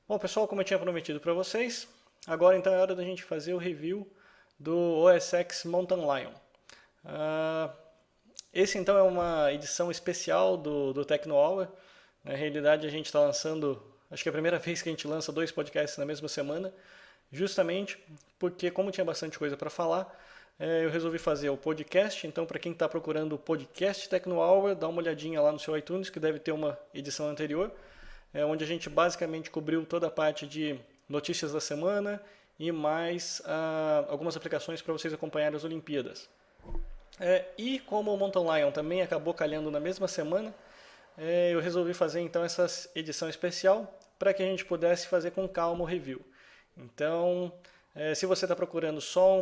Bom, pessoal, como eu tinha prometido para vocês, agora então é hora da gente fazer o review do OS X Mountain Lion. Ah, esse então é uma edição especial do Tecno Hour. Na realidade, a gente está lançando, acho que é a primeira vez que a gente lança dois podcasts na mesma semana, justamente porque, como tinha bastante coisa para falar, eu resolvi fazer o podcast. Então, para quem está procurando o podcast Tecno Hour, dá uma olhadinha lá no seu iTunes, que deve ter uma edição anterior, onde a gente basicamente cobriu toda a parte de notícias da semana e mais algumas aplicações para vocês acompanharem as Olimpíadas. E como o Mountain Lion também acabou calhando na mesma semana, eu resolvi fazer então essa edição especial para que a gente pudesse fazer com calma o review. Então, se você está procurando só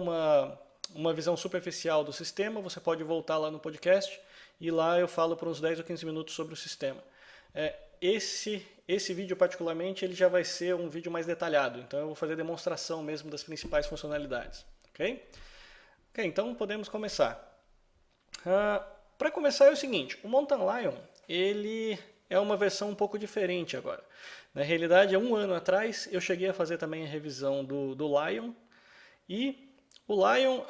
uma visão superficial do sistema, você pode voltar lá no podcast e lá eu falo por uns 10 ou 15 minutos sobre o sistema. Esse vídeo particularmente ele já vai ser um vídeo mais detalhado, então eu vou fazer demonstração mesmo das principais funcionalidades. Ok? Ok, então podemos começar. Para começar é o seguinte, o Mountain Lion ele é uma versão um pouco diferente agora. Na realidade, há um ano atrás eu cheguei a fazer também a revisão do Lion e o Lion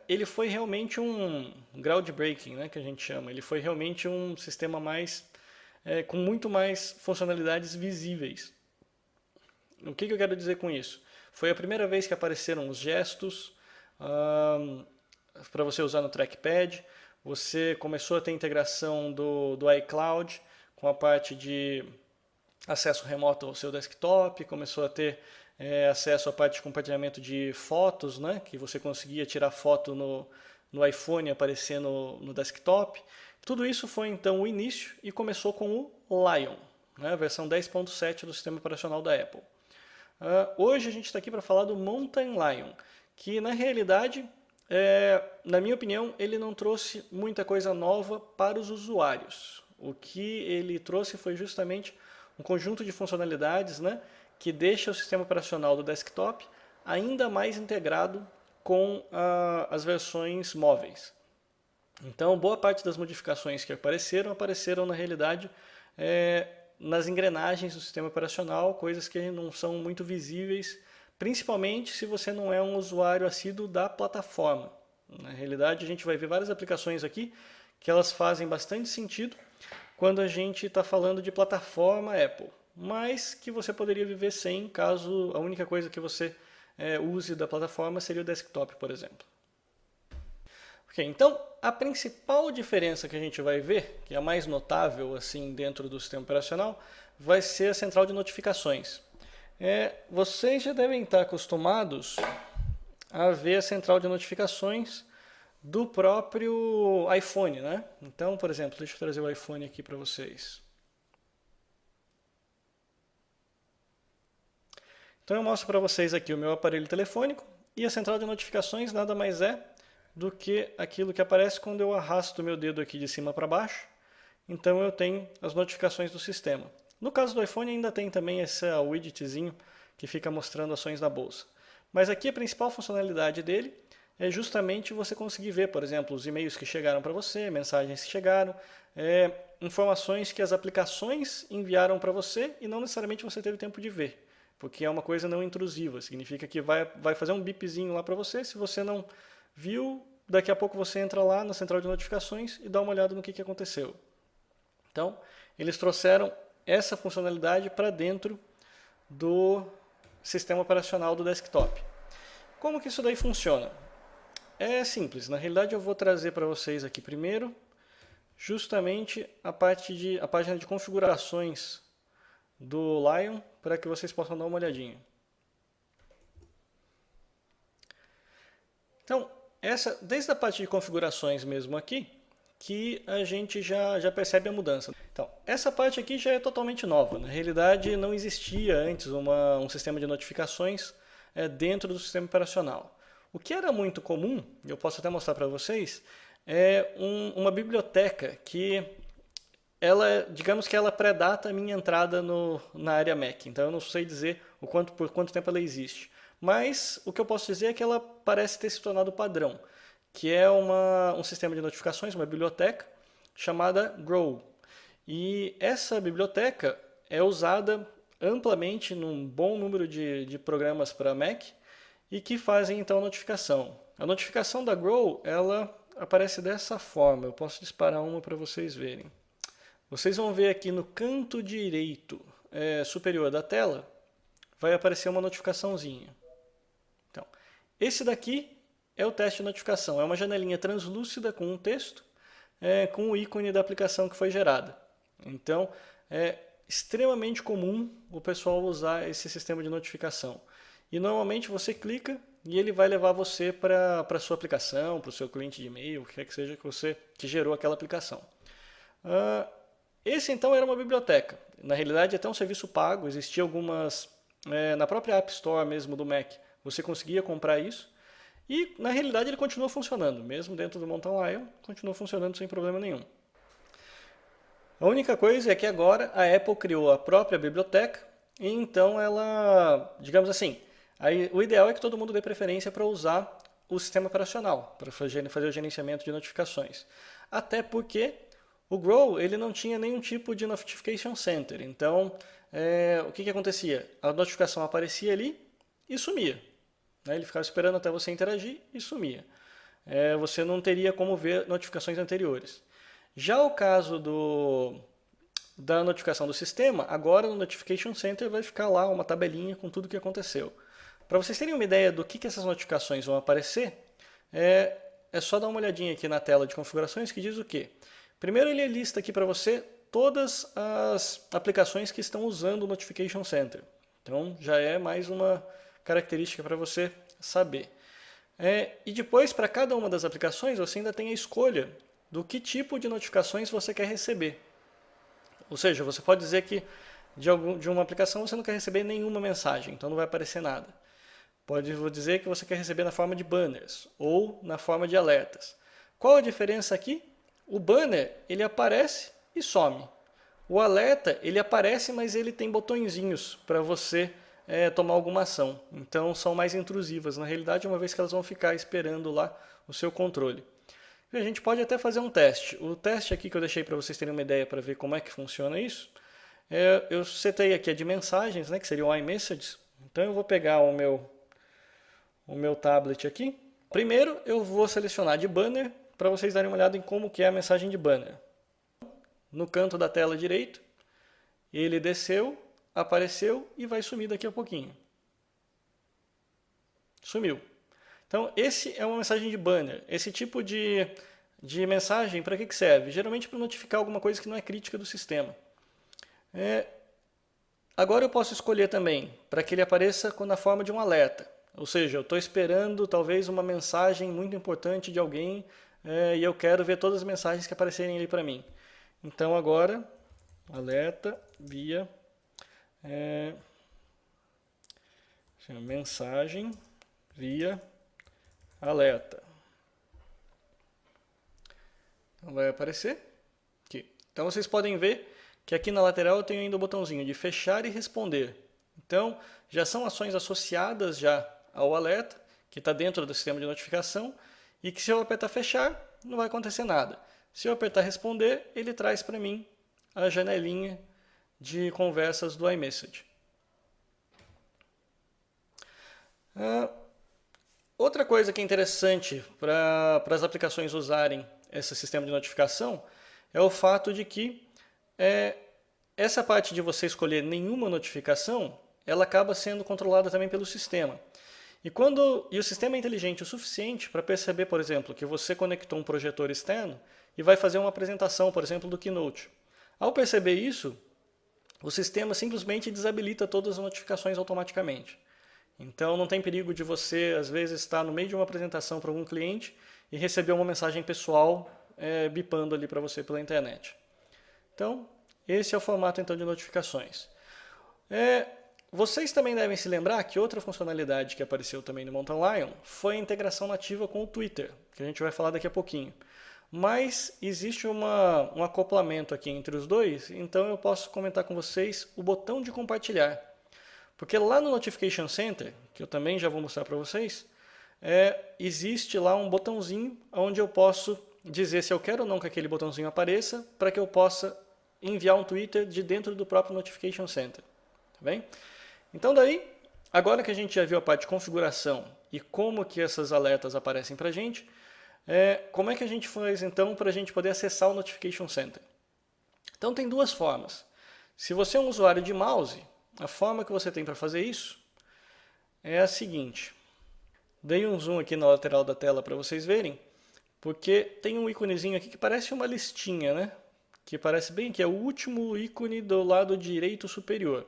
ele foi realmente um groundbreaking, né, que a gente chama. Ele foi realmente um sistema mais com muito mais funcionalidades visíveis. O que eu quero dizer com isso? Foi a primeira vez que apareceram os gestos para você usar no trackpad. Você começou a ter integração do iCloud com a parte de acesso remoto ao seu desktop, começou a ter acesso à parte de compartilhamento de fotos, né, que você conseguia tirar foto no iPhone e aparecer no desktop. Tudo isso foi então o início e começou com o Lion, né, a versão 10.7 do sistema operacional da Apple. Hoje a gente está aqui para falar do Mountain Lion, que na realidade, na minha opinião, ele não trouxe muita coisa nova para os usuários. O que ele trouxe foi justamente um conjunto de funcionalidades, né, que deixa o sistema operacional do desktop ainda mais integrado com as versões móveis. Então, boa parte das modificações que apareceram na realidade nas engrenagens do sistema operacional, coisas que não são muito visíveis, principalmente se você não é um usuário assíduo da plataforma. Na realidade, a gente vai ver várias aplicações aqui que elas fazem bastante sentido quando a gente está falando de plataforma Apple, mas que você poderia viver sem, caso a única coisa que você use da plataforma seria o desktop, por exemplo. Ok, então a principal diferença que a gente vai ver, que é a mais notável assim dentro do sistema operacional, vai ser a central de notificações. Vocês já devem estar acostumados a ver a central de notificações do próprio iPhone, né? Então, por exemplo, deixa eu trazer o iPhone aqui para vocês. Então eu mostro para vocês aqui o meu aparelho telefônico e a central de notificações nada mais é do que aquilo que aparece quando eu arrasto o meu dedo aqui de cima para baixo. Então eu tenho as notificações do sistema. No caso do iPhone ainda tem também esse widgetzinho que fica mostrando ações da bolsa. Mas aqui a principal funcionalidade dele é justamente você conseguir ver, por exemplo, os e-mails que chegaram para você, mensagens que chegaram, informações que as aplicações enviaram para você e não necessariamente você teve tempo de ver, porque é uma coisa não intrusiva, significa que vai fazer um bipzinho lá para você, se você não viu, daqui a pouco você entra lá na central de notificações e dá uma olhada no que aconteceu. Então, eles trouxeram essa funcionalidade para dentro do sistema operacional do desktop. Como que isso daí funciona? É simples, na realidade eu vou trazer para vocês aqui primeiro justamente a página de configurações do Lion para que vocês possam dar uma olhadinha. Então, desde a parte de configurações mesmo aqui, que a gente já percebe a mudança. Então, essa parte aqui já é totalmente nova. Na realidade, não existia antes um sistema de notificações dentro do sistema operacional. O que era muito comum, eu posso até mostrar para vocês, é uma biblioteca que digamos que ela predata a minha entrada na área Mac. Então eu não sei dizer por quanto tempo ela existe. Mas o que eu posso dizer é que ela parece ter se tornado padrão, que é um sistema de notificações, uma biblioteca chamada Grow. E essa biblioteca é usada amplamente num bom número de programas para Mac e que fazem então a notificação. A notificação da Grow, ela aparece dessa forma. Eu posso disparar uma para vocês verem. Vocês vão ver aqui no canto direito superior da tela, vai aparecer uma notificaçãozinha. Então, esse daqui é o teste de notificação. É uma janelinha translúcida com um texto, com o ícone da aplicação que foi gerada. Então, é extremamente comum o pessoal usar esse sistema de notificação. E normalmente você clica e ele vai levar você para a sua aplicação, para o seu cliente de e-mail, o que quer que seja que gerou aquela aplicação. Esse então era uma biblioteca. Na realidade, até um serviço pago, existia algumas na própria App Store mesmo do Mac. Você conseguia comprar isso e na realidade ele continua funcionando, mesmo dentro do Mountain Lion, continua funcionando sem problema nenhum. A única coisa é que agora a Apple criou a própria biblioteca e então ela, digamos assim, aí, o ideal é que todo mundo dê preferência para usar o sistema operacional, para fazer o gerenciamento de notificações. Até porque o Grow ele não tinha nenhum tipo de Notification Center. Então, o que acontecia? A notificação aparecia ali e sumia. Ele ficava esperando até você interagir e sumia. Você não teria como ver notificações anteriores. Já o caso da notificação do sistema, agora no Notification Center vai ficar lá uma tabelinha com tudo o que aconteceu. Para vocês terem uma ideia do que essas notificações vão aparecer, é só dar uma olhadinha aqui na tela de configurações que diz o quê? Primeiro ele lista aqui para você todas as aplicações que estão usando o Notification Center. Então já é mais uma característica para você saber. E depois, para cada uma das aplicações, você ainda tem a escolha do que tipo de notificações você quer receber. Ou seja, você pode dizer que de uma aplicação você não quer receber nenhuma mensagem, então não vai aparecer nada. Pode dizer que você quer receber na forma de banners ou na forma de alertas. Qual a diferença aqui? O banner, ele aparece e some. O alerta, ele aparece, mas ele tem botõezinhos para você tomar alguma ação. Então, são mais intrusivas, na realidade, uma vez que elas vão ficar esperando lá o seu controle. E a gente pode até fazer um teste. O teste aqui que eu deixei para vocês terem uma ideia para ver como é que funciona isso, eu setei aqui a de mensagens, que seria o iMessages. Então, eu vou pegar o meu tablet aqui. Primeiro, eu vou selecionar de banner, para vocês darem uma olhada em como que é a mensagem de banner. No canto da tela direito, ele desceu, apareceu e vai sumir daqui a pouquinho. Sumiu. Então, esse é uma mensagem de banner. Esse tipo de mensagem, para que serve? Geralmente para notificar alguma coisa que não é crítica do sistema. Agora eu posso escolher também para que ele apareça na forma de um alerta. Ou seja, eu estou esperando talvez uma mensagem muito importante de alguém e eu quero ver todas as mensagens que aparecerem ali para mim. Então agora, alerta via mensagem via alerta. Então vai aparecer aqui. Então vocês podem ver que aqui na lateral eu tenho ainda o botãozinho de fechar e responder. Então já são ações associadas já ao alerta, que está dentro do sistema de notificação, e que se eu apertar fechar, não vai acontecer nada. Se eu apertar responder, ele traz para mim a janelinha de conversas do iMessage. Outra coisa que é interessante para as aplicações usarem esse sistema de notificação é o fato de que essa parte de você escolher nenhuma notificação, ela acaba sendo controlada também pelo sistema. E o sistema é inteligente o suficiente para perceber, por exemplo, que você conectou um projetor externo e vai fazer uma apresentação, por exemplo, do Keynote. Ao perceber isso, o sistema simplesmente desabilita todas as notificações automaticamente. Então não tem perigo de você, às vezes, estar no meio de uma apresentação para algum cliente e receber uma mensagem pessoal bipando ali para você pela internet. Então, esse é o formato então de notificações. Vocês também devem se lembrar que outra funcionalidade que apareceu também no Mountain Lion foi a integração nativa com o Twitter, que a gente vai falar daqui a pouquinho. Mas existe um acoplamento aqui entre os dois, então eu posso comentar com vocês o botão de compartilhar. Porque lá no Notification Center, que eu também já vou mostrar para vocês, existe lá um botãozinho onde eu posso dizer se eu quero ou não que aquele botãozinho apareça, para que eu possa enviar um Twitter de dentro do próprio Notification Center. bem? Então daí, agora que a gente já viu a parte de configuração e como que essas alertas aparecem para a gente, como é que a gente faz então para a gente poder acessar o Notification Center? Então tem duas formas. Se você é um usuário de mouse, a forma que você tem para fazer isso é a seguinte. Dei um zoom aqui na lateral da tela para vocês verem, porque tem um íconezinho aqui que parece uma listinha, né? Que parece bem que é o último ícone do lado direito superior,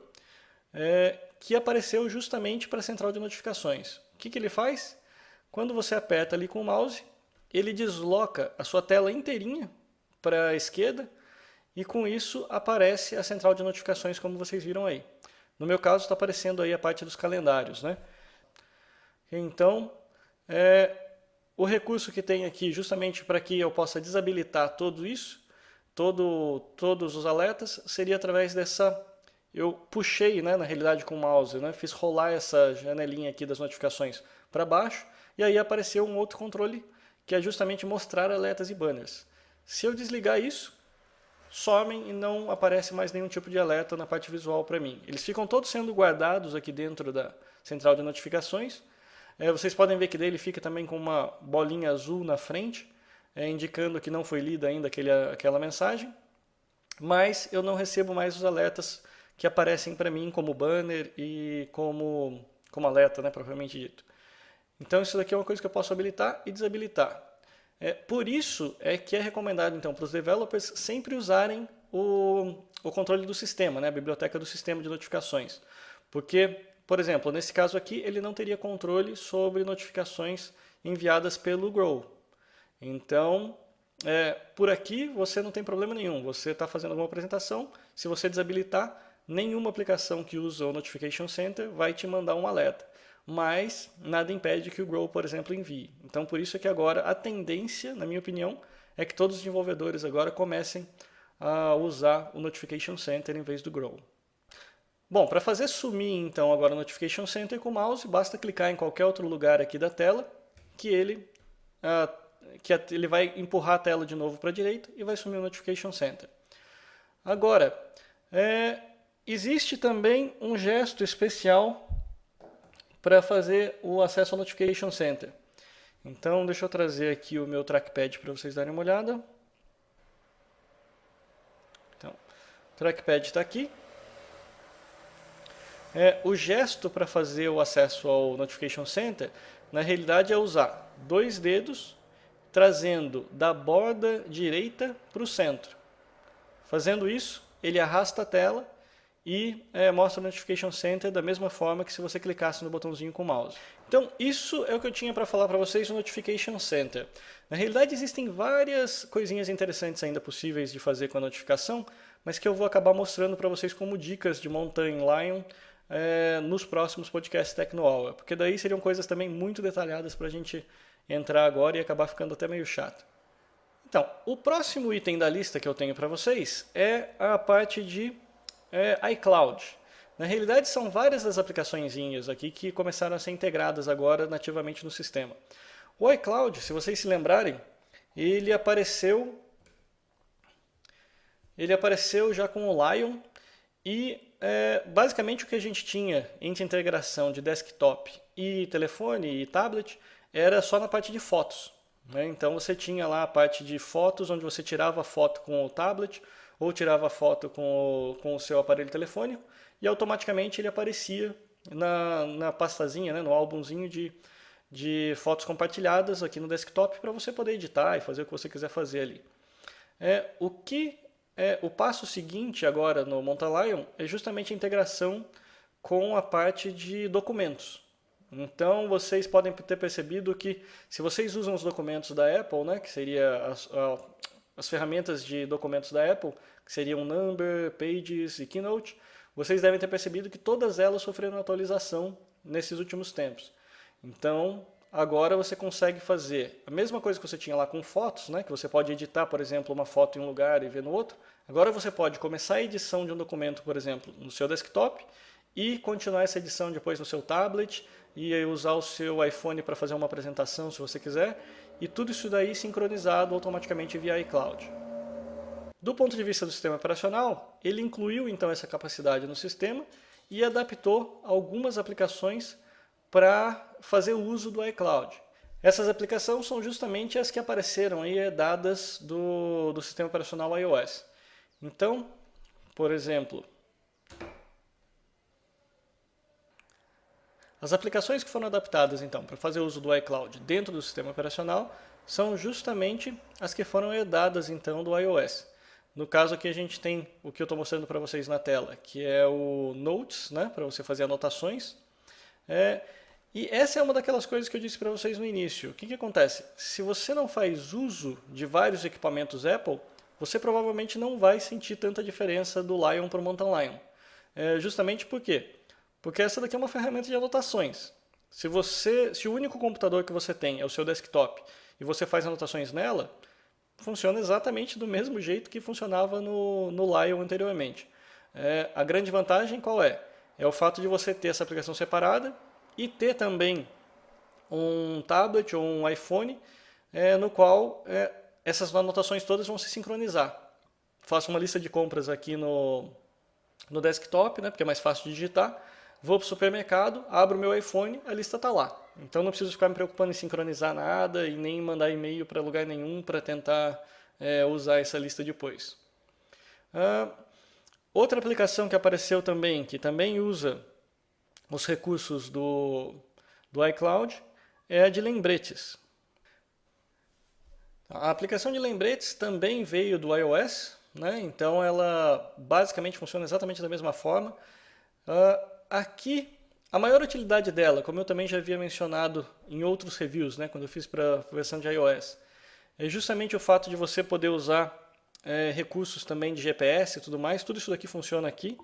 que apareceu justamente para a central de notificações. O que ele faz? Quando você aperta ali com o mouse, ele desloca a sua tela inteirinha para a esquerda e com isso aparece a central de notificações como vocês viram aí. No meu caso está aparecendo aí a parte dos calendários, né? Então, o recurso que tem aqui justamente para que eu possa desabilitar tudo isso, todos os alertas, seria através dessa... Eu puxei, né, na realidade com o mouse, né, fiz rolar essa janelinha aqui das notificações para baixo e aí apareceu um outro controle que é justamente mostrar alertas e banners. Se eu desligar isso, somem e não aparece mais nenhum tipo de alerta na parte visual para mim. Eles ficam todos sendo guardados aqui dentro da central de notificações. Vocês podem ver que dele fica também com uma bolinha azul na frente, indicando que não foi lida ainda aquela mensagem, mas eu não recebo mais os alertas que aparecem para mim como banner e como alerta, né, propriamente dito. Então isso daqui é uma coisa que eu posso habilitar e desabilitar. Por isso é que é recomendado então para os developers sempre usarem o controle do sistema, né, a biblioteca do sistema de notificações. Porque, por exemplo, nesse caso aqui ele não teria controle sobre notificações enviadas pelo Grow. Então, por aqui você não tem problema nenhum. Você está fazendo alguma apresentação, se você desabilitar, nenhuma aplicação que usa o Notification Center vai te mandar um alerta. Mas nada impede que o Grow, por exemplo, envie. Então, por isso é que agora a tendência, na minha opinião, é que todos os desenvolvedores agora comecem a usar o Notification Center em vez do Grow. Bom, para fazer sumir então agora o Notification Center com o mouse, basta clicar em qualquer outro lugar aqui da tela que ele vai empurrar a tela de novo para a direita e vai sumir o Notification Center. Agora, existe também um gesto especial para fazer o acesso ao Notification Center. Então, deixa eu trazer aqui o meu trackpad para vocês darem uma olhada. Então, o trackpad está aqui. O gesto para fazer o acesso ao Notification Center, na realidade, é usar 2 dedos, trazendo da borda direita para o centro. Fazendo isso, ele arrasta a tela e mostra o Notification Center da mesma forma que se você clicasse no botãozinho com o mouse. Então, isso é o que eu tinha para falar para vocês no Notification Center. Na realidade, existem várias coisinhas interessantes ainda possíveis de fazer com a notificação, mas que eu vou acabar mostrando para vocês como dicas de Mountain Lion nos próximos podcasts TecnoHour, porque daí seriam coisas também muito detalhadas para a gente entrar agora e acabar ficando até meio chato. Então, o próximo item da lista que eu tenho para vocês é a parte de iCloud. Na realidade, são várias das aplicaçõezinhas aqui que começaram a ser integradas agora nativamente no sistema. O iCloud, se vocês se lembrarem, ele apareceu já com o Lion e basicamente o que a gente tinha entre integração de desktop e telefone e tablet era só na parte de fotos. Então você tinha lá a parte de fotos, onde você tirava a foto com o tablet ou tirava a foto com o seu aparelho telefônico e automaticamente ele aparecia na pastazinha, né, no álbumzinho de fotos compartilhadas aqui no desktop para você poder editar e fazer o que você quiser fazer ali. O passo seguinte agora no Mountain Lion é justamente a integração com a parte de documentos. Então, vocês podem ter percebido que se vocês usam os documentos da Apple, né, que seria as ferramentas de documentos da Apple, que seriam Number, Pages e Keynote, vocês devem ter percebido que todas elas sofreram atualização nesses últimos tempos. Então, agora você consegue fazer a mesma coisa que você tinha lá com fotos, né, que você pode editar, por exemplo, uma foto em um lugar e ver no outro. Agora você pode começar a edição de um documento, por exemplo, no seu desktop e continuar essa edição depois no seu tablet e usar o seu iPhone para fazer uma apresentação, se você quiser, e tudo isso daí sincronizado automaticamente via iCloud. Do ponto de vista do sistema operacional, ele incluiu então essa capacidade no sistema e adaptou algumas aplicações para fazer uso do iCloud. Essas aplicações são justamente as que apareceram aí dadas do sistema operacional iOS. Então, por exemplo, as aplicações que foram adaptadas então para fazer uso do iCloud dentro do sistema operacional são justamente as que foram herdadas então do iOS. No caso aqui a gente tem o que eu estou mostrando para vocês na tela, que é o Notes, né, para você fazer anotações. E essa é uma daquelas coisas que eu disse para vocês no início. O que acontece? Se você não faz uso de vários equipamentos Apple, você provavelmente não vai sentir tanta diferença do Lion para o Mountain Lion. Justamente por quê? Porque essa daqui é uma ferramenta de anotações. Se o único computador que você tem é o seu desktop e você faz anotações nela, funciona exatamente do mesmo jeito que funcionava no Lion anteriormente. A grande vantagem qual é? É o fato de você ter essa aplicação separada e ter também um tablet ou um iPhone no qual essas anotações todas vão se sincronizar. Faço uma lista de compras aqui no desktop, né, porque é mais fácil de digitar. Vou para o supermercado, abro o meu iPhone, a lista está lá. Então não preciso ficar me preocupando em sincronizar nada e nem mandar e-mail para lugar nenhum para tentar usar essa lista depois. Outra aplicação que apareceu também, que também usa os recursos do iCloud, é a de lembretes. A aplicação de lembretes também veio do iOS, né? Então ela basicamente funciona exatamente da mesma forma. Aqui, a maior utilidade dela, como eu também já havia mencionado em outros reviews, né, quando eu fiz para a versão de iOS, é justamente o fato de você poder usar recursos também de GPS e tudo mais. Tudo isso daqui funciona aqui.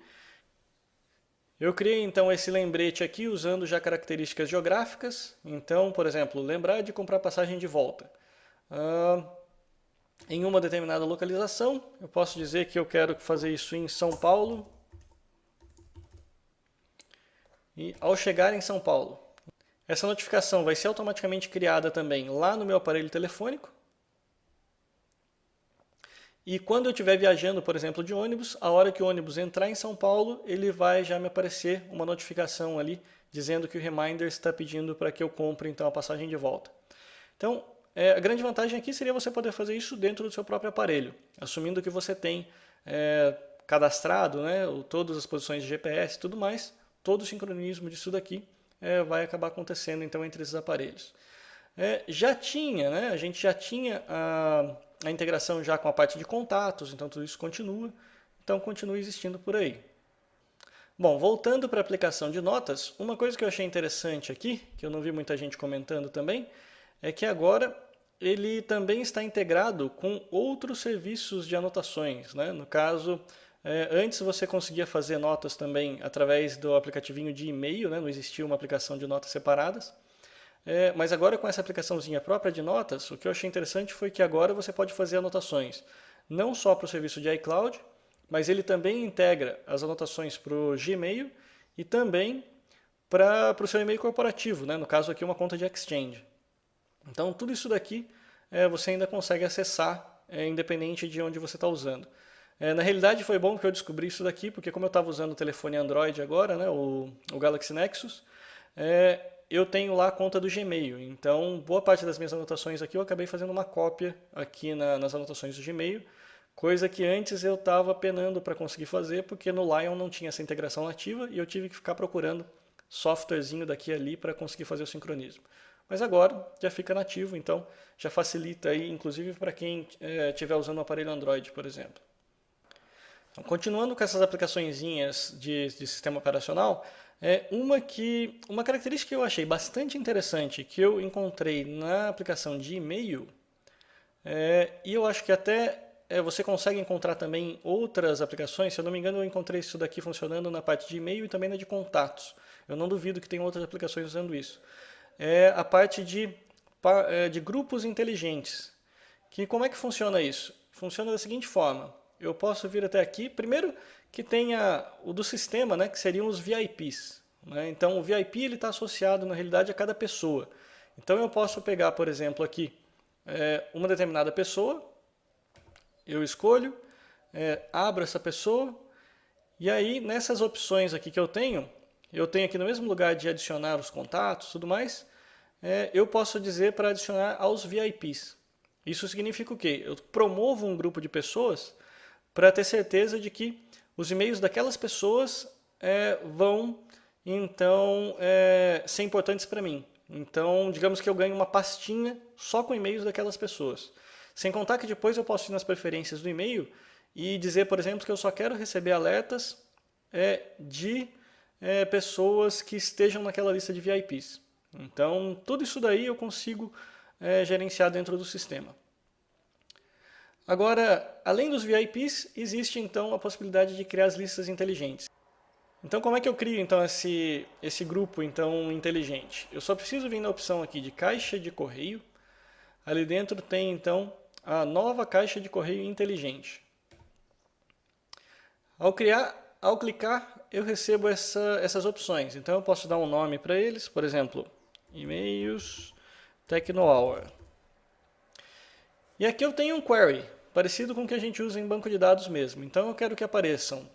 Eu criei então esse lembrete aqui usando já características geográficas. Então, por exemplo, lembrar de comprar passagem de volta. Em uma determinada localização, eu posso dizer que eu quero fazer isso em São Paulo. E ao chegar em São Paulo, essa notificação vai ser automaticamente criada também lá no meu aparelho telefônico. E quando eu estiver viajando, por exemplo, de ônibus, a hora que o ônibus entrar em São Paulo, ele vai já me aparecer uma notificação ali, dizendo que o Reminder está pedindo para que eu compre então a passagem de volta. Então, a grande vantagem aqui seria você poder fazer isso dentro do seu próprio aparelho, assumindo que você tem cadastrado, né, todas as posições de GPS e tudo mais, todo o sincronismo disso daqui vai acabar acontecendo então entre esses aparelhos. A gente já tinha a integração já com a parte de contatos, então tudo isso continua, então continua existindo por aí. Bom, voltando para a aplicação de notas, uma coisa que eu achei interessante aqui, que eu não vi muita gente comentando também, é que agora ele também está integrado com outros serviços de anotações, né? No caso, antes você conseguia fazer notas também através do aplicativinho de e-mail, né? Não existia uma aplicação de notas separadas. Mas agora com essa aplicaçãozinha própria de notas, o que eu achei interessante foi que agora você pode fazer anotações não só para o serviço de iCloud, mas ele também integra as anotações para o Gmail e também para o seu e-mail corporativo, né? No caso aqui uma conta de Exchange. Então tudo isso daqui você ainda consegue acessar independente de onde você está usando. Na realidade foi bom que eu descobri isso daqui, porque como eu estava usando o telefone Android agora, né, o Galaxy Nexus, eu tenho lá a conta do Gmail. Então boa parte das minhas anotações aqui eu acabei fazendo uma cópia aqui nas anotações do Gmail, coisa que antes eu estava penando para conseguir fazer, porque no Lion não tinha essa integração nativa e eu tive que ficar procurando softwarezinho daqui e ali para conseguir fazer o sincronismo. Mas agora já fica nativo, então já facilita aí, inclusive para quem estiver usando um aparelho Android, por exemplo. Então, continuando com essas aplicaçõezinhas de sistema operacional, uma característica que eu achei bastante interessante, que eu encontrei na aplicação de e-mail, e eu acho que até você consegue encontrar também outras aplicações, se eu não me engano eu encontrei isso daqui funcionando na parte de e-mail e também na de contatos. Eu não duvido que tem outras aplicações usando isso. É a parte de grupos inteligentes. Que como é que funciona isso? Funciona da seguinte forma. Eu posso vir até aqui, primeiro que tenha o do sistema, né, que seriam os VIPs. Né? Então o VIP está associado na realidade a cada pessoa. Então eu posso pegar, por exemplo, aqui uma determinada pessoa, eu escolho, abro essa pessoa E aí, nessas opções aqui que eu tenho aqui no mesmo lugar de adicionar os contatos e tudo mais, eu posso dizer para adicionar aos VIPs. Isso significa o quê? Eu promovo um grupo de pessoas para ter certeza de que os e-mails daquelas pessoas vão, então, ser importantes para mim. Então, digamos que eu ganho uma pastinha só com e-mails daquelas pessoas. Sem contar que depois eu posso ir nas preferências do e-mail e dizer, por exemplo, que eu só quero receber alertas de pessoas que estejam naquela lista de VIPs. Então, tudo isso daí eu consigo gerenciar dentro do sistema. Agora, além dos VIPs, existe então a possibilidade de criar as listas inteligentes. Então, como é que eu crio então esse grupo então inteligente? Eu só preciso vir na opção aqui de caixa de correio. Ali dentro tem então a nova caixa de correio inteligente. Ao clicar, eu recebo essas opções. Então, eu posso dar um nome para eles, por exemplo, e-mails TechnoHour. E aqui eu tenho um query, parecido com o que a gente usa em banco de dados mesmo. Então, eu quero que apareçam.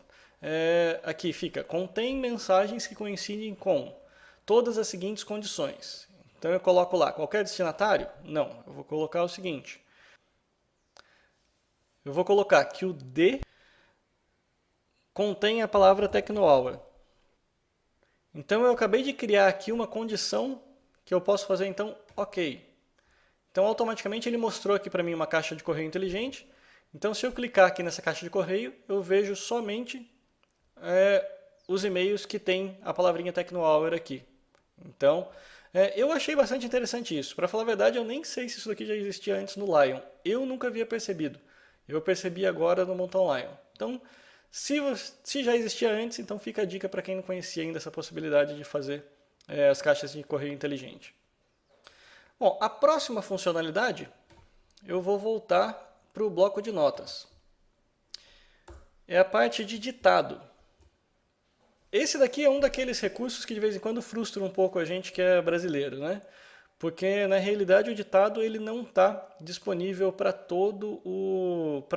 Aqui fica, contém mensagens que coincidem com todas as seguintes condições. Então, eu coloco lá, qualquer destinatário? Não, eu vou colocar o seguinte. Eu vou colocar que o D contém a palavra TechnoHour. Então eu acabei de criar aqui uma condição que eu posso fazer então OK. Então automaticamente ele mostrou aqui para mim uma caixa de correio inteligente. Então se eu clicar aqui nessa caixa de correio, eu vejo somente os e-mails que tem a palavrinha TechnoHour aqui. Então eu achei bastante interessante isso. Para falar a verdade, eu nem sei se isso daqui já existia antes no Lion. Eu nunca havia percebido. Eu percebi agora no Mountain Lion. Então, se já existia antes, então fica a dica para quem não conhecia ainda essa possibilidade de fazer as caixas de correio inteligente. Bom, a próxima funcionalidade, eu vou voltar para o bloco de notas. É a parte de ditado. Esse daqui é um daqueles recursos que de vez em quando frustra um pouco a gente que é brasileiro, né? Porque na realidade o ditado ele não está disponível para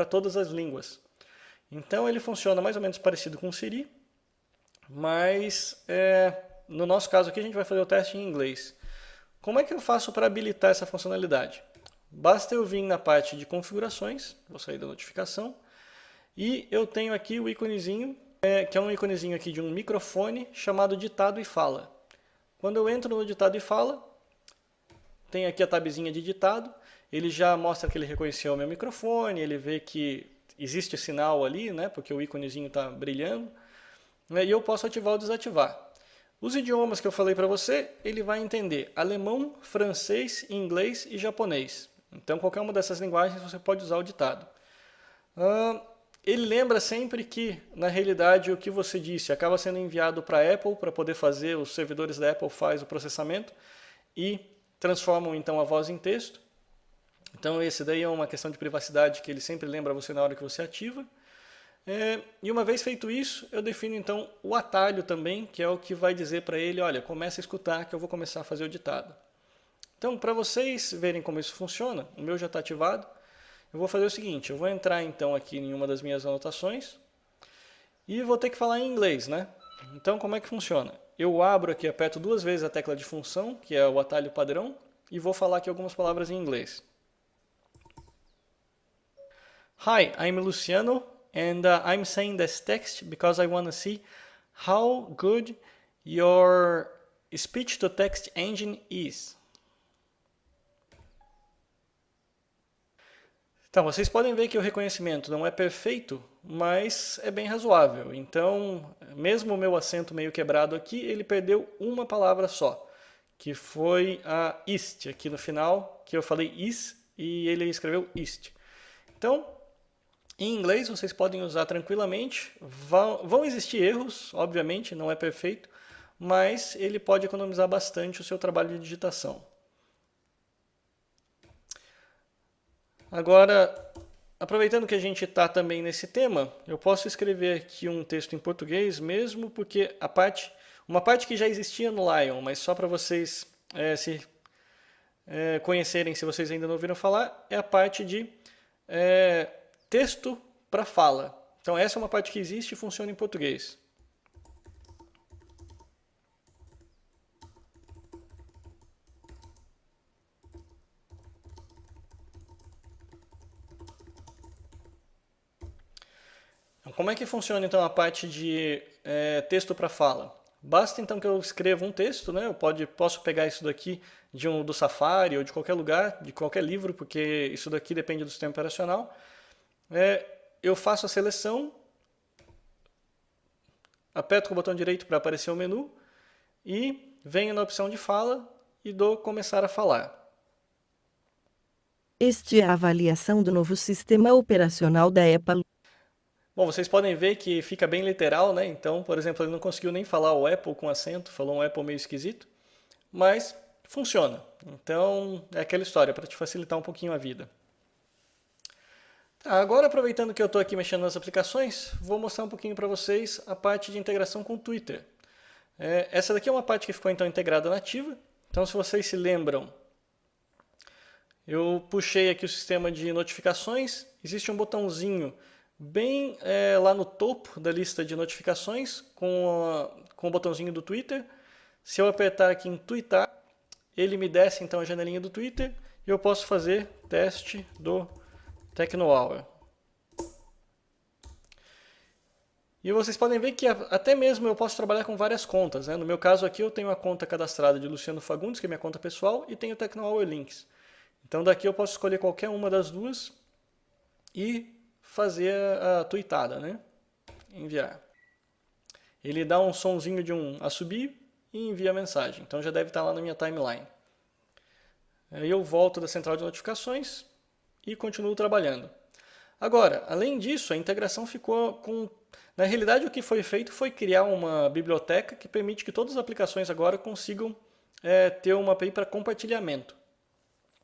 todas as línguas. Então ele funciona mais ou menos parecido com o Siri, mas no nosso caso aqui a gente vai fazer o teste em inglês. Como é que eu faço para habilitar essa funcionalidade? Basta eu vir na parte de configurações, vou sair da notificação, e eu tenho aqui o íconezinho, que é um íconezinho aqui de um microfone chamado ditado e fala. Quando eu entro no ditado e fala, tem aqui a tabzinha de ditado, ele já mostra que ele reconheceu o meu microfone, ele vê que existe sinal ali, né, porque o íconezinho está brilhando, e eu posso ativar ou desativar. Os idiomas que eu falei para você, ele vai entender alemão, francês, inglês e japonês. Então, qualquer uma dessas linguagens você pode usar o ditado. Ele lembra sempre que, na realidade, o que você disse acaba sendo enviado para a Apple para poder fazer, os servidores da Apple fazem o processamento e transformam então a voz em texto. Então, esse daí é uma questão de privacidade que ele sempre lembra você na hora que você ativa. E uma vez feito isso, eu defino então o atalho também, que é o que vai dizer para ele, olha, começa a escutar que eu vou começar a fazer o ditado. Então, para vocês verem como isso funciona, o meu já está ativado, eu vou fazer o seguinte, eu vou entrar então aqui em uma das minhas anotações e vou ter que falar em inglês, né? Então, como é que funciona? Eu abro aqui, aperto 2 vezes a tecla de função, que é o atalho padrão, e vou falar aqui algumas palavras em inglês. Hi, I'm Luciano, and I'm saying this text because I want to see how good your speech-to-text engine is. Então, vocês podem ver que o reconhecimento não é perfeito, mas é bem razoável. Então, mesmo o meu acento meio quebrado aqui, ele perdeu uma palavra só, que foi a ist aqui no final, que eu falei is e ele escreveu ist. Então, em inglês vocês podem usar tranquilamente, vão existir erros, obviamente, não é perfeito, mas ele pode economizar bastante o seu trabalho de digitação. Agora, aproveitando que a gente está também nesse tema, eu posso escrever aqui um texto em português mesmo, porque uma parte que já existia no Lion, mas só para vocês conhecerem, se vocês ainda não ouviram falar, é a parte de texto para fala. Então essa é uma parte que existe e funciona em português. Como é que funciona então a parte de texto para fala? Basta então que eu escreva um texto, né? Posso pegar isso daqui do Safari ou de qualquer lugar, de qualquer livro, porque isso daqui depende do sistema operacional. Eu faço a seleção, aperto o botão direito para aparecer o menu e venho na opção de fala e dou começar a falar. Este é a avaliação do novo sistema operacional da Apple. Bom, vocês podem ver que fica bem literal, né? Então, por exemplo, ele não conseguiu nem falar o Apple com acento, falou um Apple meio esquisito, mas funciona. Então, é aquela história para te facilitar um pouquinho a vida. Tá, agora, aproveitando que eu estou aqui mexendo nas aplicações, vou mostrar um pouquinho para vocês a parte de integração com o Twitter. Essa daqui é uma parte que ficou então integrada nativa. Então, se vocês se lembram, eu puxei aqui o sistema de notificações. Existe um botãozinho bem lá no topo da lista de notificações com o botãozinho do Twitter. Se eu apertar aqui em Tweetar, ele me desce então a janelinha do Twitter e eu posso fazer teste do TechnoHour. E vocês podem ver que até mesmo eu posso trabalhar com várias contas, né? No meu caso aqui eu tenho a conta cadastrada de Luciano Fagundes, que é minha conta pessoal, e tenho o TechnoHour Links. Então daqui eu posso escolher qualquer uma das duas e fazer a tweetada, né? Enviar. Ele dá um sonzinho de um assobio e envia a mensagem. Então já deve estar lá na minha timeline. Aí eu volto da central de notificações e continuo trabalhando. Agora, além disso, a integração ficou com... Na realidade, o que foi feito foi criar uma biblioteca que permite que todas as aplicações agora consigam ter uma API para compartilhamento.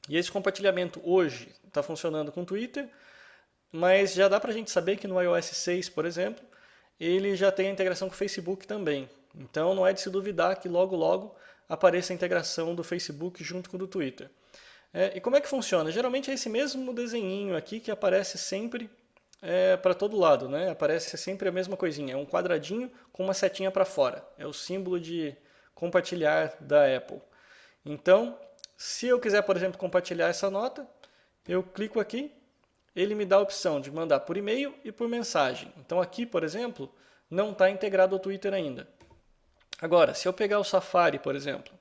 E esse compartilhamento hoje está funcionando com o Twitter, mas já dá para a gente saber que no iOS 6, por exemplo, ele já tem a integração com o Facebook também. Então não é de se duvidar que logo logo apareça a integração do Facebook junto com o do Twitter. E como é que funciona? Geralmente é esse mesmo desenhinho aqui que aparece sempre para todo lado, né? Aparece sempre a mesma coisinha, é um quadradinho com uma setinha para fora. É o símbolo de compartilhar da Apple. Então, se eu quiser, por exemplo, compartilhar essa nota, eu clico aqui, ele me dá a opção de mandar por e-mail e por mensagem. Então aqui, por exemplo, não está integrado ao Twitter ainda. Agora, se eu pegar o Safari, por exemplo,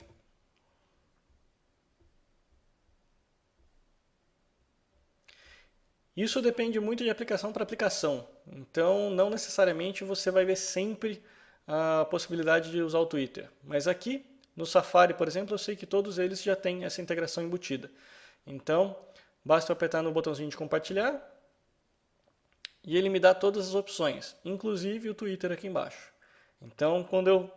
isso depende muito de aplicação para aplicação. Então, não necessariamente você vai ver sempre a possibilidade de usar o Twitter. Mas aqui, no Safari, por exemplo, eu sei que todos eles já têm essa integração embutida. Então, basta eu apertar no botãozinho de compartilhar e ele me dá todas as opções, inclusive o Twitter aqui embaixo. Então, quando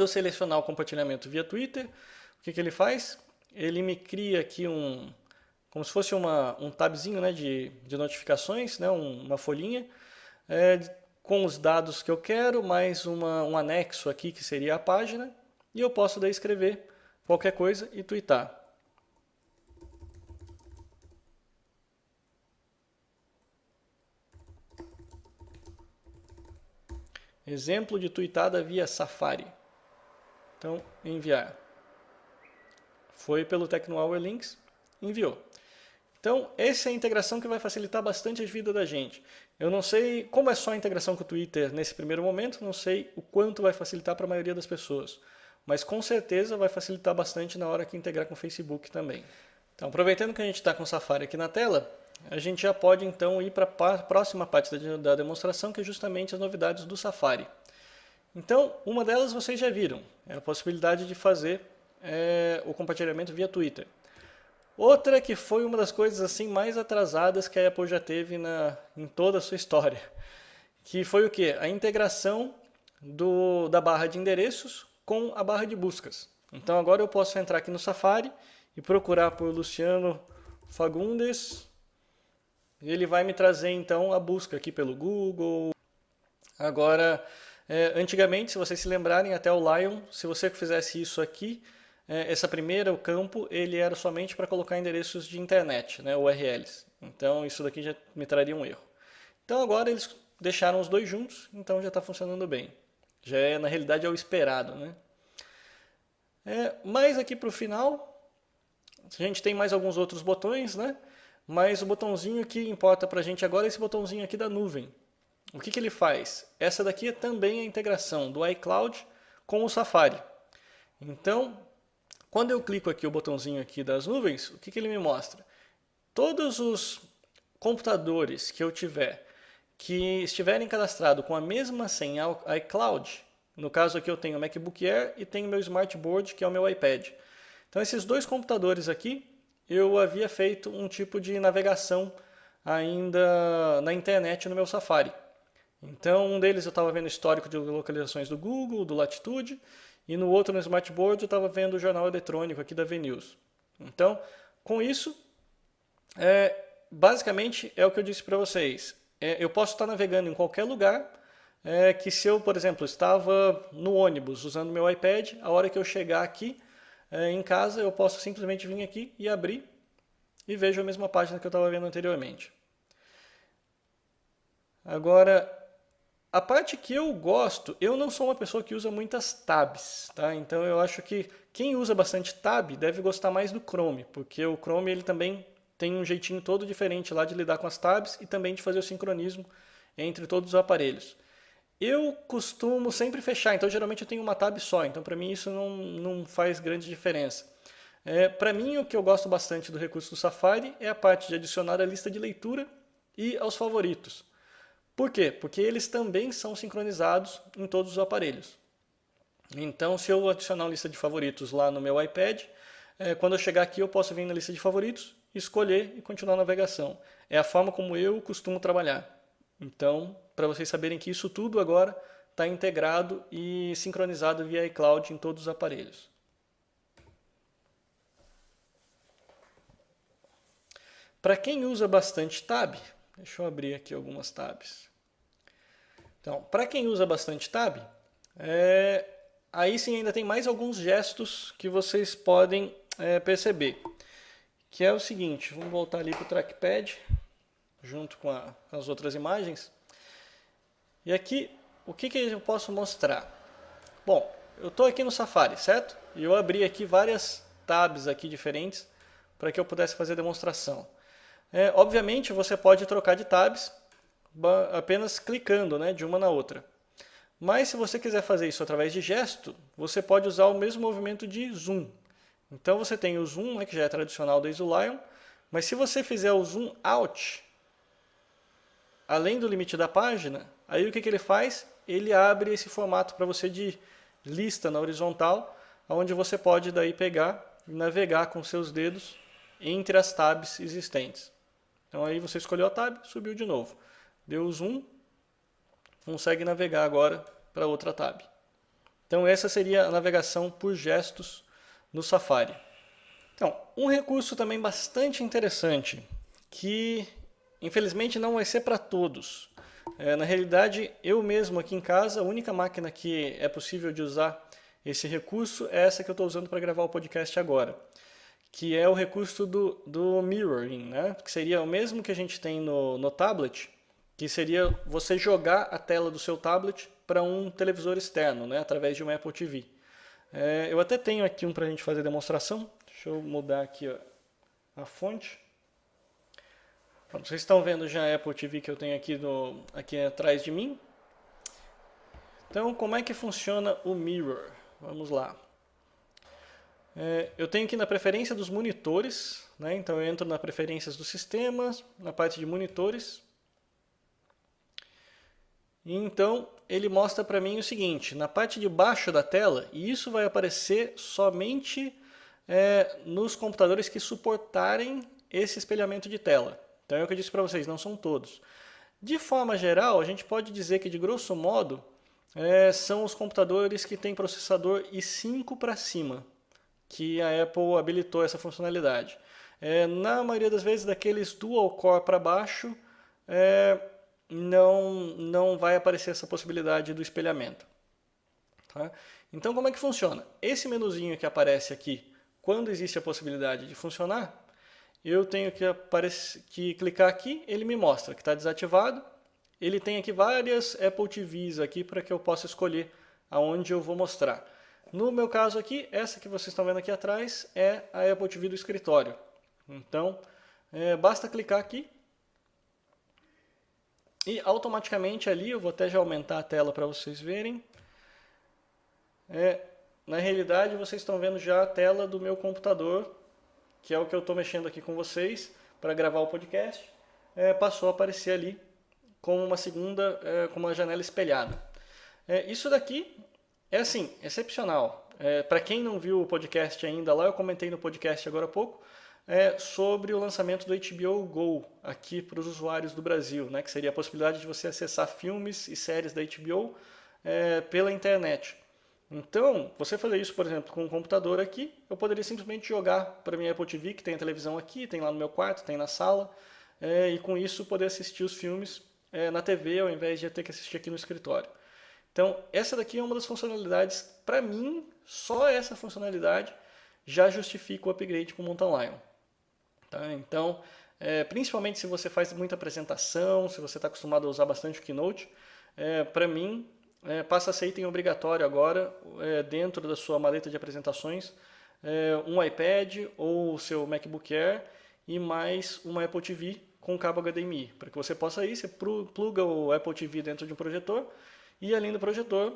eu selecionar o compartilhamento via Twitter, o que ele faz? Ele me cria aqui como se fosse um tabzinho, né, de notificações, né, uma folhinha, com os dados que eu quero, mais um anexo aqui que seria a página, e eu posso daí escrever qualquer coisa e twittar. Exemplo de tweetada via Safari. Então, enviar. Foi pelo TechnoHour Links, enviou. Então, essa é a integração que vai facilitar bastante a vida da gente. Eu não sei como é só a integração com o Twitter nesse primeiro momento, não sei o quanto vai facilitar para a maioria das pessoas. Mas com certeza vai facilitar bastante na hora que integrar com o Facebook também. Então, aproveitando que a gente está com o Safari aqui na tela, a gente já pode então ir para a próxima parte da demonstração, que é justamente as novidades do Safari. Então, uma delas vocês já viram, é a possibilidade de fazer o compartilhamento via Twitter. Outra que foi uma das coisas assim mais atrasadas que a Apple já teve em toda a sua história, que foi o quê? A integração da barra de endereços com a barra de buscas. Então agora eu posso entrar aqui no Safari e procurar por Luciano Fagundes, e ele vai me trazer então a busca aqui pelo Google. Agora, antigamente, se vocês se lembrarem, até o Lion, se você fizesse isso aqui, essa primeira, o campo, ele era somente para colocar endereços de internet, né, URLs. Então isso daqui já me traria um erro. Então agora eles deixaram os dois juntos, então já está funcionando bem. Já é, na realidade, é o esperado, né? Mas aqui para o final, a gente tem mais alguns outros botões, né? Mas o botãozinho que importa para a gente agora é esse botãozinho aqui da nuvem. O que ele faz? Essa daqui é também a integração do iCloud com o Safari. Então, quando eu clico aqui o botãozinho aqui das nuvens, o que ele me mostra? Todos os computadores que eu tiver que estiverem cadastrados com a mesma senha iCloud, no caso aqui eu tenho o MacBook Air e tenho meu Smartboard, que é o meu iPad. Então esses dois computadores aqui, eu havia feito um tipo de navegação ainda na internet no meu Safari. Então um deles eu estava vendo histórico de localizações do Google, do Latitude, e no outro, no Smartboard, eu estava vendo o jornal eletrônico aqui da VNews. Então, com isso, basicamente é o que eu disse para vocês. Eu posso estar navegando em qualquer lugar, que se eu, por exemplo, estava no ônibus usando meu iPad, a hora que eu chegar aqui em casa, eu posso simplesmente vir aqui e abrir e vejo a mesma página que eu estava vendo anteriormente. Agora, a parte que eu gosto, eu não sou uma pessoa que usa muitas tabs, tá? Então eu acho que quem usa bastante tab deve gostar mais do Chrome, porque o Chrome ele também tem um jeitinho todo diferente lá de lidar com as tabs e também de fazer o sincronismo entre todos os aparelhos. Eu costumo sempre fechar, então geralmente eu tenho uma tab só, então para mim isso não faz grande diferença. Para mim o que eu gosto bastante do recurso do Safari é a parte de adicionar a lista de leitura e aos favoritos. Por quê? Porque eles também são sincronizados em todos os aparelhos. Então, se eu adicionar uma lista de favoritos lá no meu iPad, quando eu chegar aqui eu posso vir na lista de favoritos, escolher e continuar a navegação. É a forma como eu costumo trabalhar. Então, para vocês saberem que isso tudo agora está integrado e sincronizado via iCloud em todos os aparelhos. Para quem usa bastante tab, deixa eu abrir aqui algumas tabs. Então, para quem usa bastante tab, aí sim ainda tem mais alguns gestos que vocês podem perceber. Que é o seguinte, vamos voltar ali para o trackpad, junto com as outras imagens. E aqui, o que eu posso mostrar? Bom, eu estou aqui no Safari, certo? E eu abri aqui várias tabs aqui diferentes para que eu pudesse fazer a demonstração. Obviamente, você pode trocar de tabs apenas clicando, né, de uma na outra. Mas se você quiser fazer isso através de gesto, você pode usar o mesmo movimento de zoom. Então você tem o zoom, né, que já é tradicional desde o Lion, mas se você fizer o zoom out, além do limite da página, aí o que ele faz? Ele abre esse formato para você de lista na horizontal, onde você pode daí pegar e navegar com seus dedos entre as tabs existentes. Então aí você escolheu a tab, subiu de novo. Deu o zoom, consegue navegar agora para outra tab. Então essa seria a navegação por gestos no Safari. Então, um recurso também bastante interessante, que infelizmente não vai ser para todos. Na realidade, eu mesmo aqui em casa, a única máquina que é possível de usar esse recurso é essa que eu estou usando para gravar o podcast agora, que é o recurso do mirroring, né? Que seria o mesmo que a gente tem no tablet, que seria você jogar a tela do seu tablet para um televisor externo, né? Através de uma Apple TV. Eu até tenho aqui um para a gente fazer demonstração. Deixa eu mudar aqui a fonte. Vocês estão vendo já a Apple TV que eu tenho aqui atrás de mim. Então, como é que funciona o Mirror? Vamos lá. Eu tenho aqui na preferência dos monitores, né? Então eu entro na preferências do sistema, na parte de monitores. E então ele mostra para mim o seguinte, na parte de baixo da tela, e isso vai aparecer somente nos computadores que suportarem esse espelhamento de tela. Então é o que eu disse para vocês, não são todos. De forma geral, a gente pode dizer que de grosso modo são os computadores que têm processador i5 para cima, que a Apple habilitou essa funcionalidade. Na maioria das vezes, daqueles dual core para baixo, não vai aparecer essa possibilidade do espelhamento. Tá? Então, como é que funciona? Esse menuzinho que aparece aqui, quando existe a possibilidade de funcionar, eu tenho que clicar aqui, ele me mostra que está desativado, ele tem aqui várias Apple TVs aqui para que eu possa escolher aonde eu vou mostrar. No meu caso aqui, essa que vocês estão vendo aqui atrás é a Apple TV do escritório. Então, basta clicar aqui e automaticamente ali, eu vou até já aumentar a tela para vocês verem. Na realidade, vocês estão vendo já a tela do meu computador, que é o que eu estou mexendo aqui com vocês para gravar o podcast. Passou a aparecer ali como uma segunda, com uma janela espelhada. Isso daqui é assim, excepcional. Para quem não viu o podcast ainda lá, eu comentei no podcast agora há pouco sobre o lançamento do HBO Go aqui para os usuários do Brasil, né, que seria a possibilidade de você acessar filmes e séries da HBO pela internet. Então, você fazer isso, por exemplo, com um computador aqui, eu poderia simplesmente jogar para a minha Apple TV, que tem a televisão aqui, tem lá no meu quarto, tem na sala, e com isso poder assistir os filmes na TV, ao invés de ter que assistir aqui no escritório. Então, essa daqui é uma das funcionalidades, para mim, só essa funcionalidade já justifica o upgrade para o Mountain Lion. Tá? Então, principalmente se você faz muita apresentação, se você está acostumado a usar bastante o Keynote, para mim, passa a ser item obrigatório agora, dentro da sua maleta de apresentações, um iPad ou o seu MacBook Air e mais uma Apple TV com cabo HDMI. Para que você possa ir, você pluga o Apple TV dentro de um projetor e além do projetor,